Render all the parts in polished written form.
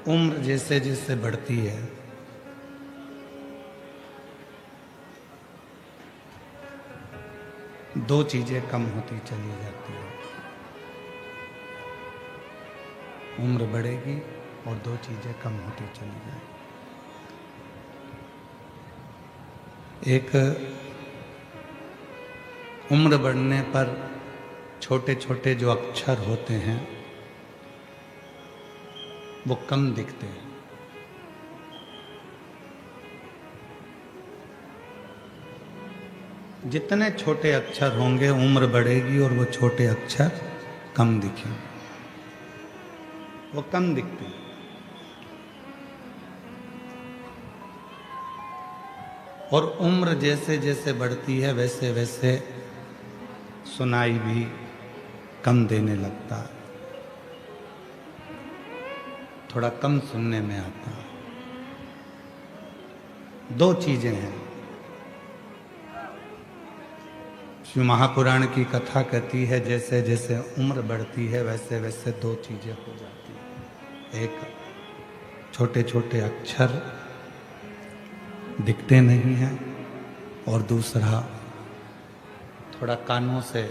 उम्र जैसे जैसे बढ़ती है दो चीजें कम होती चली जाती है। उम्र बढ़ेगी और दो चीजें कम होती चली जाएगी। एक, उम्र बढ़ने पर छोटे छोटे जो अक्षर होते हैं वो कम दिखते हैं। जितने छोटे अक्षर होंगे उम्र बढ़ेगी और वो छोटे अक्षर कम दिखेंगे, वो कम दिखते हैं। और उम्र जैसे जैसे बढ़ती है वैसे वैसे सुनाई भी कम देने लगता है, थोड़ा कम सुनने में आता है। दो चीजें हैं। शिव महापुराण की कथा कहती है जैसे जैसे उम्र बढ़ती है वैसे वैसे दो चीजें हो जाती हैं। एक, छोटे छोटे अक्षर दिखते नहीं हैं, और दूसरा, थोड़ा कानों से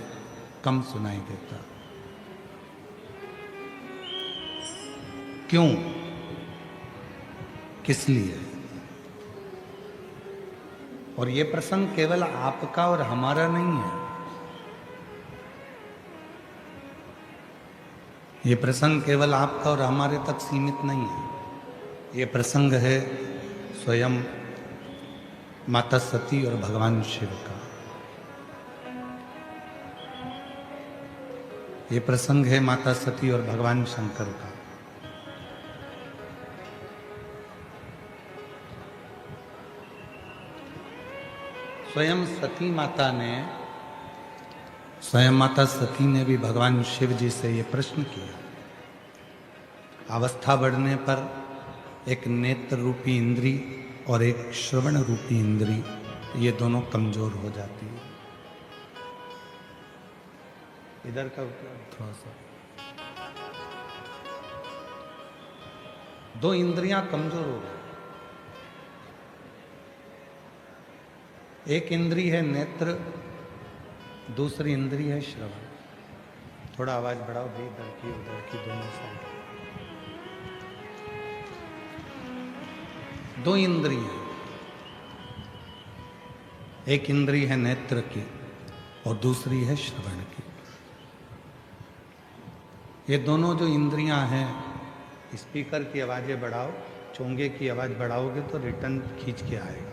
कम सुनाई देता। क्यों, किस लिए? और ये प्रसंग केवल आपका और हमारा नहीं है। ये प्रसंग केवल आपका और हमारे तक सीमित नहीं है। ये प्रसंग है स्वयं माता सती और भगवान शिव का। ये प्रसंग है माता सती और भगवान शंकर का। स्वयं माता सती ने भी भगवान शिव जी से ये प्रश्न किया। अवस्था बढ़ने पर एक नेत्र रूपी इंद्री और एक श्रवण रूपी इंद्री, ये दोनों कमजोर हो जाती है। इधर का थोड़ा सा, दो इंद्रियां कमजोर हो गई। एक इंद्री है नेत्र, दूसरी इंद्री है श्रवण। थोड़ा आवाज बढ़ाओ भाई, इधर की उधर की दोनों साइड। दो इंद्रियां, एक इंद्री है नेत्र की और दूसरी है श्रवण की। ये दोनों जो इंद्रियां हैं, स्पीकर की आवाजें बढ़ाओ, चोंगे की आवाज बढ़ाओगे तो रिटर्न खींच के आएगा।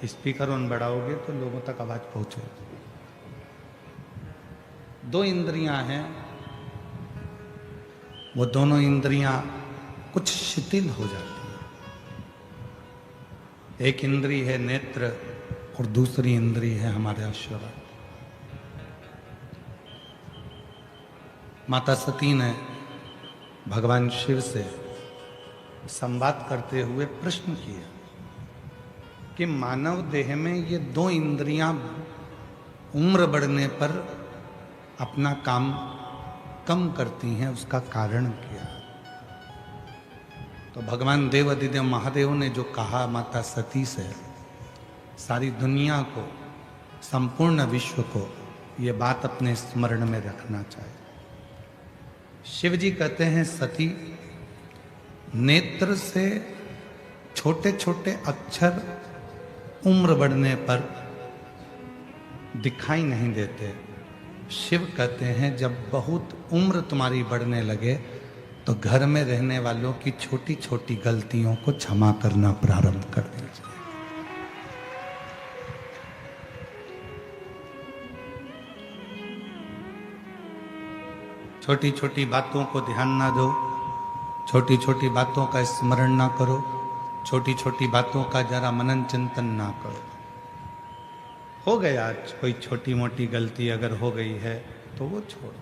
स्पीकर ऑन बढ़ाओगे तो लोगों तक आवाज पहुंचेगी। दो इंद्रियां हैं, वो दोनों इंद्रियां कुछ शिथिल हो जाती हैं। एक इंद्री है नेत्र और दूसरी इंद्री है हमारे श्रवण। माता सती ने भगवान शिव से संवाद करते हुए प्रश्न किया कि मानव देह में ये दो इंद्रियां उम्र बढ़ने पर अपना काम कम करती हैं, उसका कारण क्या है? तो भगवान देवाधिदेव महादेव ने जो कहा माता सती से, सारी दुनिया को, संपूर्ण विश्व को ये बात अपने स्मरण में रखना चाहिए। शिव जी कहते हैं, सती, नेत्र से छोटे छोटे अक्षर उम्र बढ़ने पर दिखाई नहीं देते। शिव कहते हैं, जब बहुत उम्र तुम्हारी बढ़ने लगे तो घर में रहने वालों की छोटी छोटी गलतियों को क्षमा करना प्रारंभ कर दीजिए। छोटी छोटी बातों को ध्यान ना दो, छोटी छोटी बातों का स्मरण ना करो, छोटी छोटी बातों का जरा मनन चिंतन ना करो। हो गया कोई छोटी मोटी गलती अगर हो गई है तो वो छोड़ो।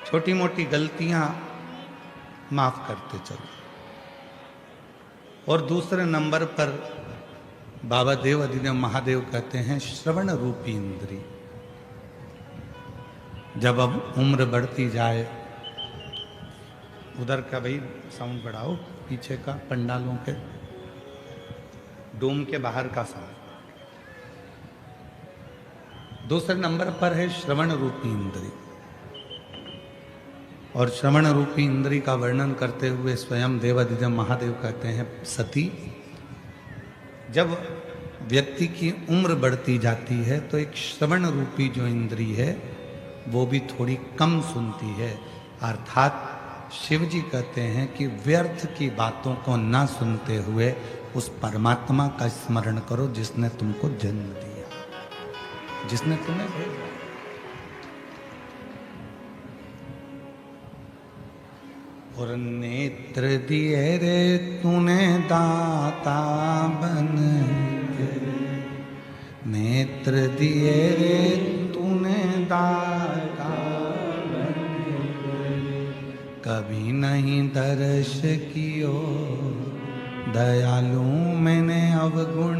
छोटी मोटी गलतियां माफ करते चलो। और दूसरे नंबर पर बाबा देवाधिदेव महादेव कहते हैं, श्रवण रूपी इंद्री। जब अब उम्र बढ़ती जाए, उधर का भाई साउंड बढ़ाओ, पीछे का पंडालों के डोम के बाहर का साउंड। दूसरे नंबर पर है श्रवण रूपी इंद्री। और श्रवण रूपी इंद्री का वर्णन करते हुए स्वयं देवाधिदेव महादेव कहते हैं, सती जब व्यक्ति की उम्र बढ़ती जाती है तो एक श्रवण रूपी जो इंद्री है वो भी थोड़ी कम सुनती है। अर्थात शिव जी कहते हैं कि व्यर्थ की बातों को ना सुनते हुए उस परमात्मा का स्मरण करो जिसने तुमको जन्म दिया, जिसने तुम्हें भेजा। और नेत्र दिए रे तूने दाता बन के, नेत्र दिए रे तूने दाता बन के, कभी नहीं दर्श कियो दयालु मैंने अवगुण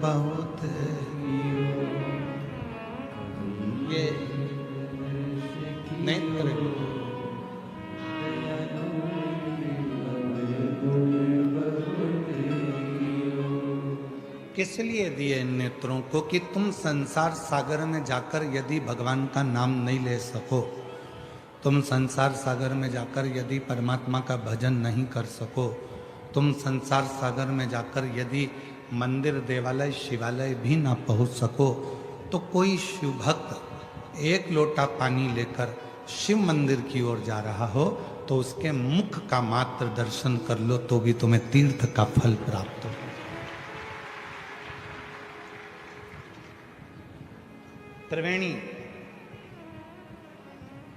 बहुत कियो। ये नेत्र किस लिए दिए इन नेत्रों को कि तुम संसार सागर में जाकर यदि भगवान का नाम नहीं ले सको, तुम संसार सागर में जाकर यदि परमात्मा का भजन नहीं कर सको, तुम संसार सागर में जाकर यदि मंदिर देवालय शिवालय भी ना पहुंच सको, तो कोई शिव भक्त एक लोटा पानी लेकर शिव मंदिर की ओर जा रहा हो तो उसके मुख का मात्र दर्शन कर लो तो भी तुम्हें तीर्थ का फल प्राप्त हो। त्रिवेणी,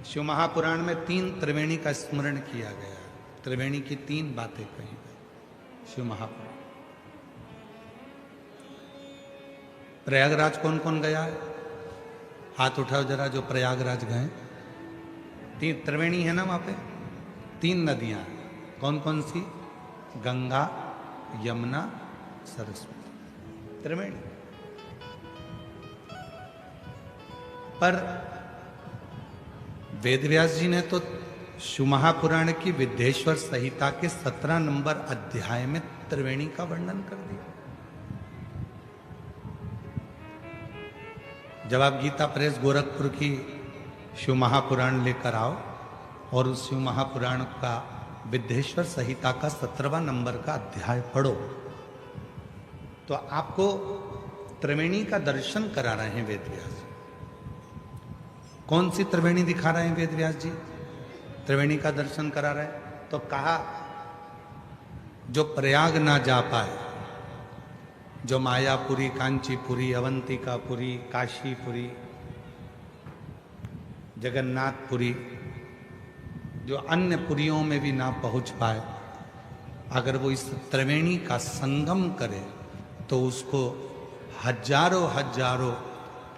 शिव महापुराण में 3 त्रिवेणी का स्मरण किया गया। त्रिवेणी की 3 बातें कही गई शिव महापुराण। प्रयागराज कौन कौन गया है? हाथ उठाओ जरा जो प्रयागराज गए। 3 त्रिवेणी है ना वहां पे, 3 नदियां। कौन कौन सी? गंगा, यमुना, सरस्वती, त्रिवेणी। पर वेदव्यास जी ने तो शिव महापुराण की विद्येश्वर संहिता के 17 नंबर अध्याय में त्रिवेणी का वर्णन कर दिया। जब आप गीता प्रेस गोरखपुर की शिव महापुराण लेकर आओ और उस शिव महापुराण का विद्येश्वर संहिता का 17वां नंबर का अध्याय पढ़ो तो आपको त्रिवेणी का दर्शन करा रहे हैं वेदव्यास। कौन सी त्रिवेणी दिखा रहे हैं वेदव्यास जी? त्रिवेणी का दर्शन करा रहे हैं। तो कहा जो प्रयाग ना जा पाए, जो मायापुरी, कांचीपुरी, अवंतिकापुरी, काशीपुरी, जगन्नाथपुरी, जो अन्य पुरियों में भी ना पहुंच पाए, अगर वो इस त्रिवेणी का संगम करे तो उसको हजारों हजारों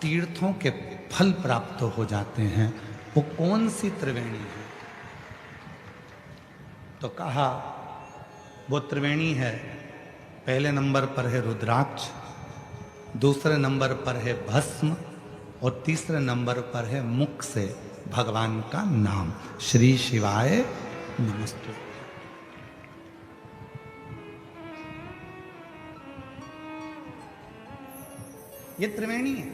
तीर्थों के फल प्राप्त हो जाते हैं। वो कौन सी त्रिवेणी है? तो कहा वो त्रिवेणी है, पहले नंबर पर है रुद्राक्ष, दूसरे नंबर पर है भस्म और तीसरे नंबर पर है मुख से भगवान का नाम, श्री शिवाय नमस्ते। ये त्रिवेणी है।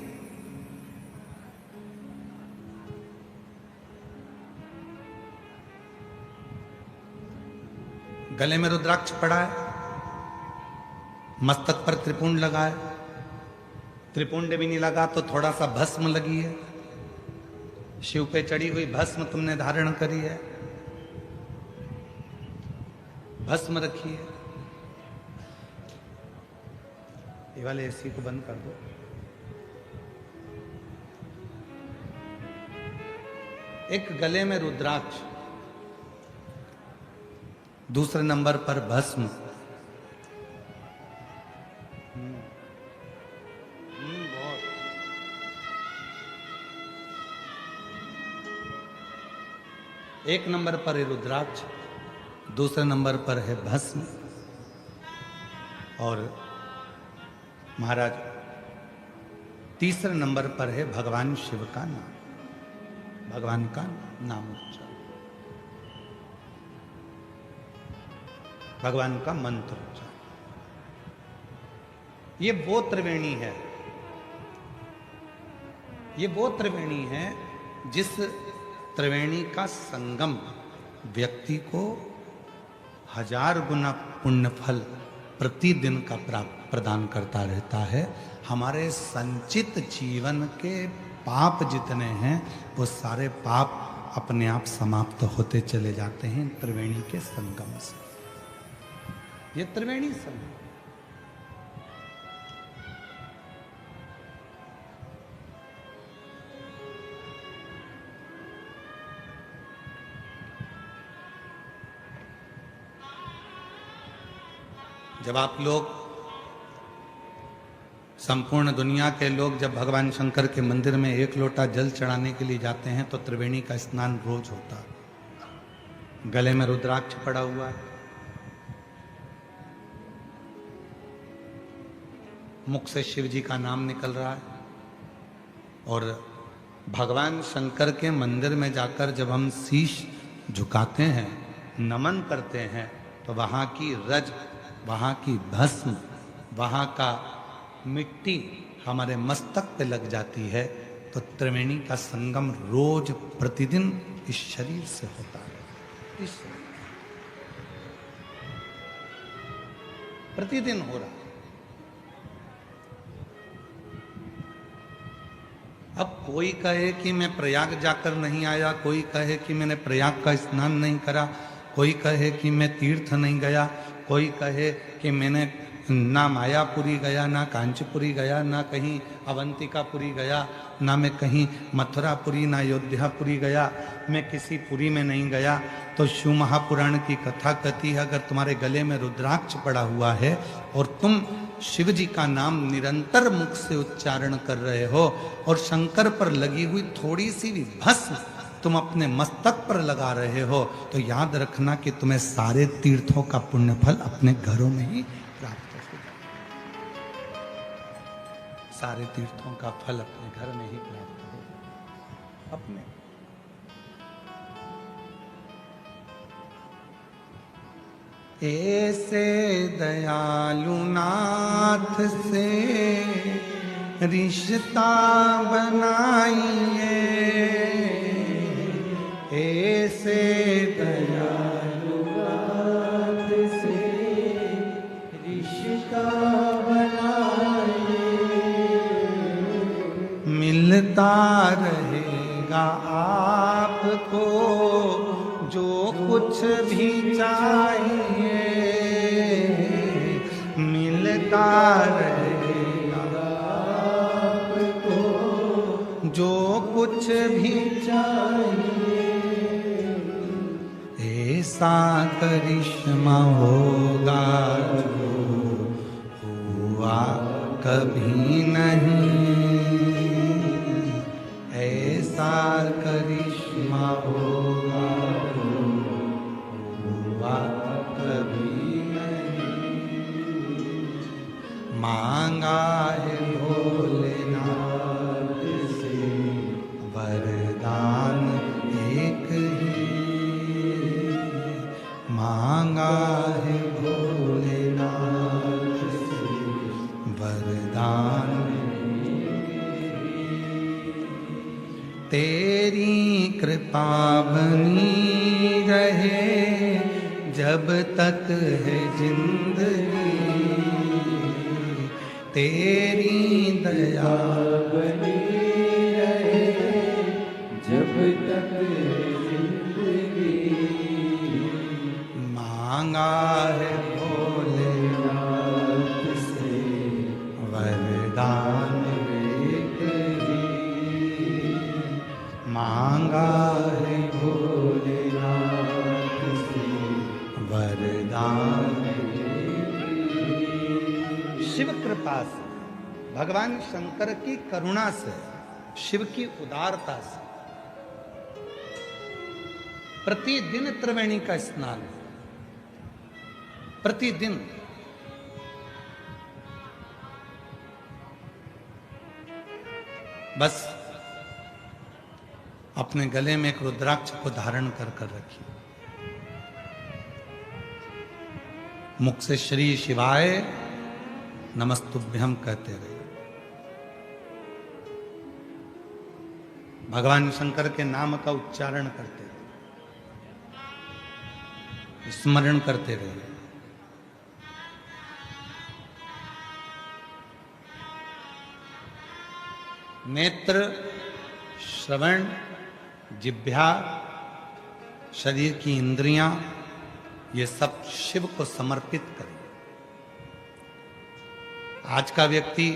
गले में रुद्राक्ष पड़ा है, मस्तक पर त्रिपुंड लगा है, त्रिपुंड भी नहीं लगा तो थोड़ा सा भस्म लगी है, शिव पे चढ़ी हुई भस्म तुमने धारण करी है, भस्म रखी है। ये वाले एसी को बंद कर दो। एक गले में रुद्राक्ष, दूसरे नंबर पर भस्म, बहुत एक नंबर पर है रुद्राक्ष, दूसरे नंबर पर है भस्म और महाराज तीसरे नंबर पर है भगवान शिव का नाम। भगवान का नाम उच्चारण, भगवान का मंत्र उच्चारण। ये वो त्रिवेणी है, ये वो त्रिवेणी है जिस त्रिवेणी का संगम व्यक्ति को 1000 गुना पुण्य फल प्रतिदिन का प्रदान करता रहता है। हमारे संचित जीवन के पाप जितने हैं वो सारे पाप अपने आप समाप्त होते चले जाते हैं त्रिवेणी के संगम से। ये त्रिवेणी संगम, जब आप लोग, संपूर्ण दुनिया के लोग जब भगवान शंकर के मंदिर में 1 लोटा जल चढ़ाने के लिए जाते हैं तो त्रिवेणी का स्नान रोज होता है। गले में रुद्राक्ष पड़ा हुआ है, मुख से शिव जी का नाम निकल रहा है, और भगवान शंकर के मंदिर में जाकर जब हम शीश झुकाते हैं, नमन करते हैं, तो वहाँ की रज, वहाँ की भस्म, वहाँ का मिट्टी हमारे मस्तक पे लग जाती है। तो त्रिवेणी का संगम रोज प्रतिदिन इस शरीर से होता है, इस प्रतिदिन हो रहा है। अब कोई कहे कि मैं प्रयाग जाकर नहीं आया, कोई कहे कि मैंने प्रयाग का स्नान नहीं करा, कोई कहे कि मैं तीर्थ नहीं गया, कोई कहे कि मैंने ना मायापुरी गया, ना कांचीपुरी गया, ना कहीं अवंतिकापुरी गया, ना मैं कहीं मथुरापुरी, ना अयोध्यापुरी गया, मैं किसी पुरी में नहीं गया। तो शिव महापुराण की कथा कहती है, अगर तुम्हारे गले में रुद्राक्ष पड़ा हुआ है और तुम शिव जी का नाम निरंतर मुख से उच्चारण कर रहे हो और शंकर पर लगी हुई थोड़ी सी भी भस्म तुम अपने मस्तक पर लगा रहे हो, तो याद रखना कि तुम्हें सारे तीर्थों का पुण्य फल अपने घरों में ही प्राप्त हो जाएगा। सारे तीर्थों का फल अपने घर में ही प्राप्त हो अपने। ऐसे दयालु नाथ से रिश्ता बनाइए, ऐसे दयालु नाथ से रिश्ता बनाइए, मिलता रहेगा आपको जो कुछ भी चाहिए, मिलता रहेगा आपको जो कुछ भी चाहिए। ऐसा करिश्मा होगा जो हुआ कभी नहीं, ऐसा करिश्मा होगा जो हुआ कभी नहीं। मांगा है भोलेनाथ से वरदान एक ही, मांगा है भोलेनाथ से वरदान। तेरी कृपा बनी रहे जब तक है जिंदगी, तेरी दया बनी रहे जब तक है जिंदगी। मांगा है भोलेनाथ से वरदान एक ही, मांगा है भोलेनाथ से वरदान। शिव कृपा से, भगवान शंकर की करुणा से, शिव की उदारता से प्रतिदिन त्रिवेणी का स्नान, प्रतिदिन। बस अपने गले में एक रुद्राक्ष को धारण कर कर रखिए। मुख से श्री शिवाय नमस्तुभ्यम कहते रहे। भगवान शंकर के नाम का उच्चारण करते रहे, स्मरण करते रहे। नेत्र, श्रवण, जिह्वा, शरीर की इंद्रियां, ये सब शिव को समर्पित करें। आज का व्यक्ति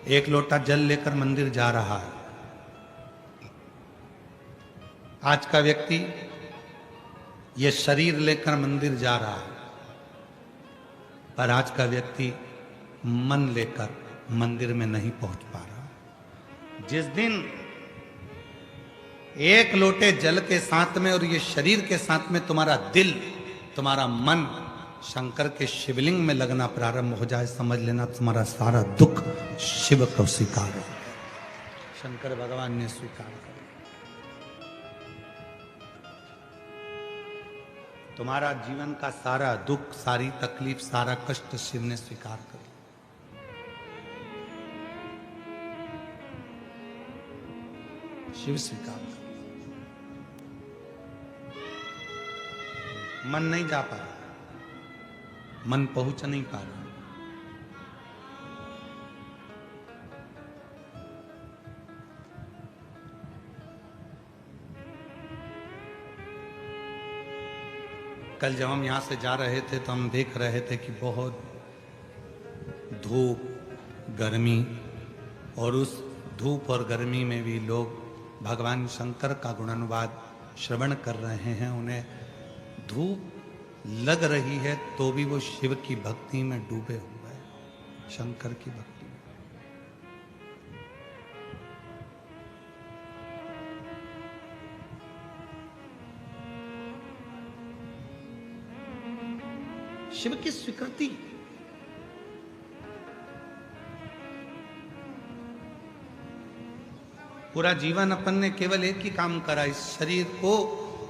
एक लोटा जल लेकर मंदिर जा रहा है। आज का व्यक्ति ये शरीर लेकर मंदिर जा रहा है, पर आज का व्यक्ति मन लेकर मंदिर में नहीं पहुंच पा रहा। जिस दिन एक लोटे जल के साथ में और ये शरीर के साथ में तुम्हारा दिल, तुम्हारा मन शंकर के शिवलिंग में लगना प्रारंभ हो जाए, समझ लेना तुम्हारा सारा दुख शिव को स्वीकार हो। शंकर भगवान ने स्वीकार कर, तुम्हारा जीवन का सारा दुख, सारी तकलीफ, सारा कष्ट शिव ने स्वीकार कर। शिव स्वीकार कर। मन नहीं जा पा रहा, मन पहुंच नहीं पा रहा। कल जब हम यहां से जा रहे थे तो हम देख रहे थे कि बहुत धूप, गर्मी, और उस धूप और गर्मी में भी लोग भगवान शंकर का गुणानुवाद श्रवण कर रहे हैं। उन्हें धूप लग रही है तो भी वो शिव की भक्ति में डूबे हुए हैं, शंकर की भक्ति में। शिव की स्वीकृति, पूरा जीवन अपन ने केवल एक ही काम करा, इस शरीर को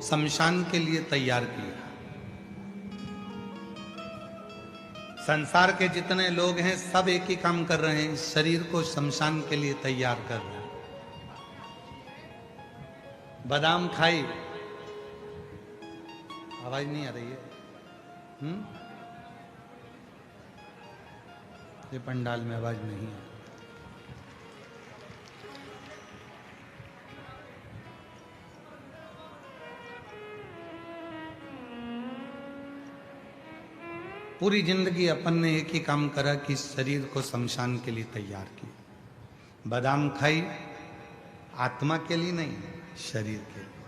शमशान के लिए तैयार किया। संसार के जितने लोग हैं सब एक ही काम कर रहे हैं, इस शरीर को शमशान के लिए तैयार कर रहे हैं। बादाम खाई, आवाज नहीं आ रही है? ये पंडाल में आवाज नहीं है। पूरी जिंदगी अपन ने एक ही काम करा कि शरीर को शमशान के लिए तैयार किया। बादाम खाई, आत्मा के लिए नहीं, शरीर के लिए।